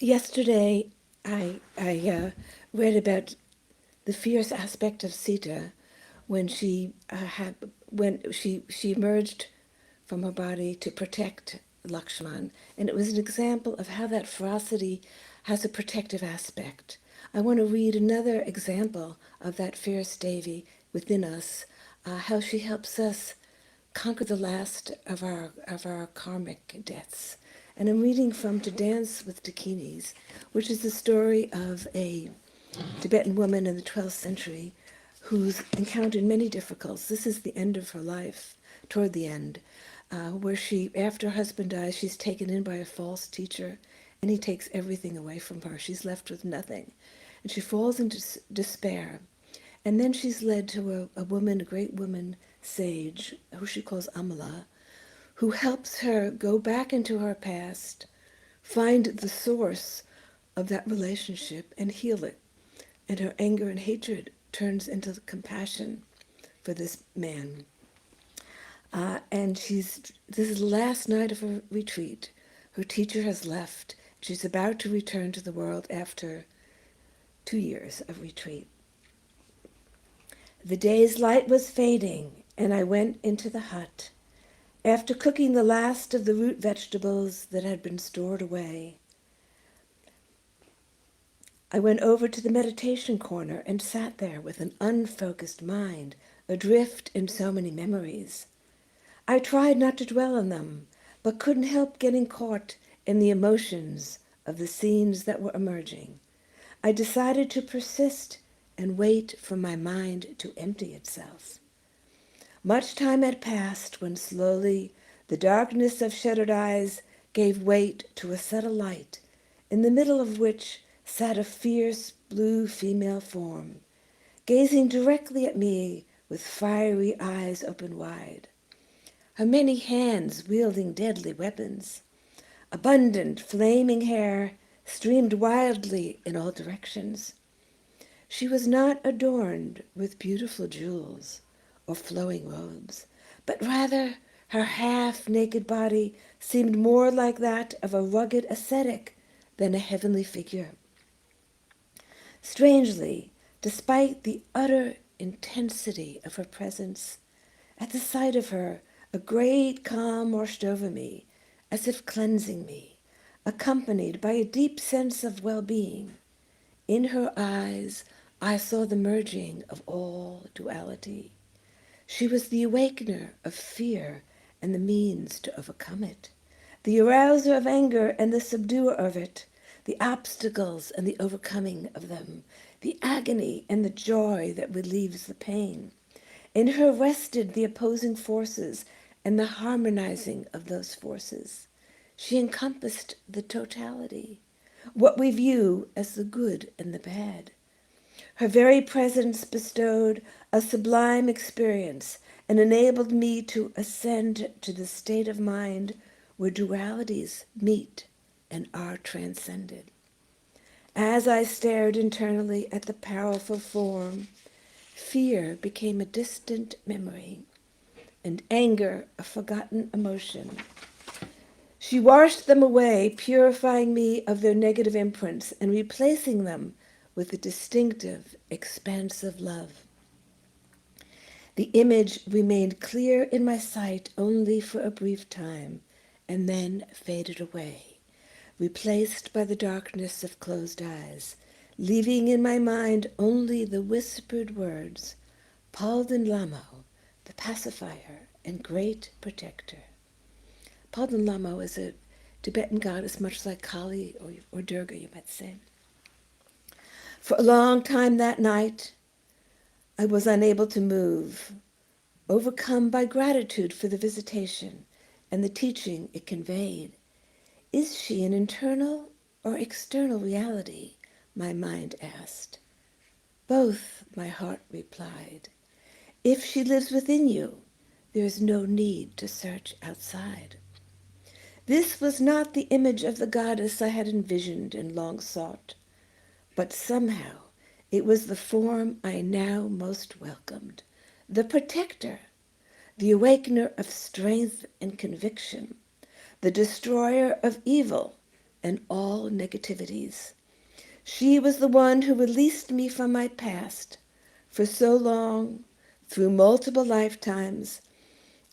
Yesterday, I read about the fierce aspect of Sita when she emerged from her body to protect Lakshman, and it was an example of how that ferocity has a protective aspect. I want to read another example of that fierce Devi within us, how she helps us conquer the last of our karmic debts. And I'm reading from To Dance with Dakinis, which is the story of a Tibetan woman in the 12th century who's encountered many difficulties. This is the end of her life, toward the end, where she, after her husband dies, she's taken in by a false teacher, and he takes everything away from her. She's left with nothing. And she falls into despair. And then she's led to a woman, a great woman, sage, who she calls Amala, who helps her go back into her past, find the source of that relationship, and heal it. And her anger and hatred turns into compassion for this man. And this is the last night of her retreat. Her teacher has left. She's about to return to the world after 2 years of retreat. The day's light was fading, and I went into the hut. After cooking the last of the root vegetables that had been stored away, I went over to the meditation corner and sat there with an unfocused mind, adrift in so many memories. I tried not to dwell on them, but couldn't help getting caught in the emotions of the scenes that were emerging. I decided to persist and wait for my mind to empty itself. Much time had passed when slowly the darkness of shuttered eyes gave weight to a subtle light, in the middle of which sat a fierce blue female form, gazing directly at me with fiery eyes open wide. Her many hands wielding deadly weapons. Abundant, flaming hair streamed wildly in all directions. She was not adorned with beautiful jewels or flowing robes, but rather her half-naked body seemed more like that of a rugged ascetic than a heavenly figure. Strangely, despite the utter intensity of her presence, at the sight of her, a great calm washed over me, as if cleansing me, accompanied by a deep sense of well-being. In her eyes, I saw the merging of all duality. She was the awakener of fear and the means to overcome it, the arouser of anger and the subduer of it, the obstacles and the overcoming of them, the agony and the joy that relieves the pain. In her rested the opposing forces and the harmonizing of those forces. She encompassed the totality, what we view as the good and the bad. Her very presence bestowed a sublime experience and enabled me to ascend to the state of mind where dualities meet and are transcended. As I stared internally at the powerful form, fear became a distant memory, and anger a forgotten emotion. She washed them away, purifying me of their negative imprints and replacing them with a distinctive, expansive love. The image remained clear in my sight only for a brief time, and then faded away, replaced by the darkness of closed eyes, leaving in my mind only the whispered words, Palden Lamo, the pacifier and great protector. Palden Lamo is a Tibetan goddess much like Kali or Durga, you might say. For a long time that night, I was unable to move, overcome by gratitude for the visitation and the teaching it conveyed. Is she an internal or external reality? My mind asked. Both, my heart replied. If she lives within you, there is no need to search outside. This was not the image of the goddess I had envisioned and long sought, but somehow it was the form I now most welcomed, the protector, the awakener of strength and conviction, the destroyer of evil and all negativities. She was the one who released me from my past. For so long, through multiple lifetimes,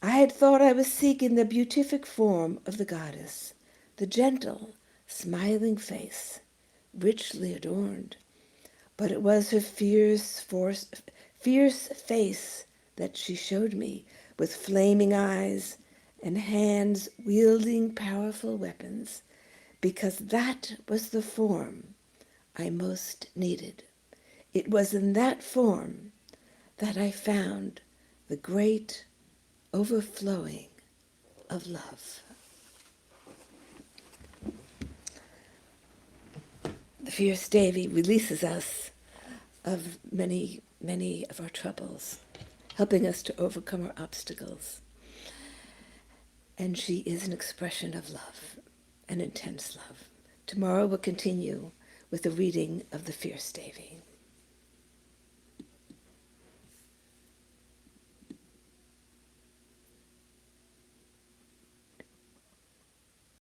I had thought I was seeking the beatific form of the goddess, the gentle, smiling face, richly adorned. But it was her fierce face that she showed me, with flaming eyes and hands wielding powerful weapons, because that was the form I most needed. It was in that form that I found the great overflowing of love. The fierce Devi releases us of many, many of our troubles, helping us to overcome our obstacles. And she is an expression of love, an intense love. Tomorrow we'll continue with the reading of the fierce Devi.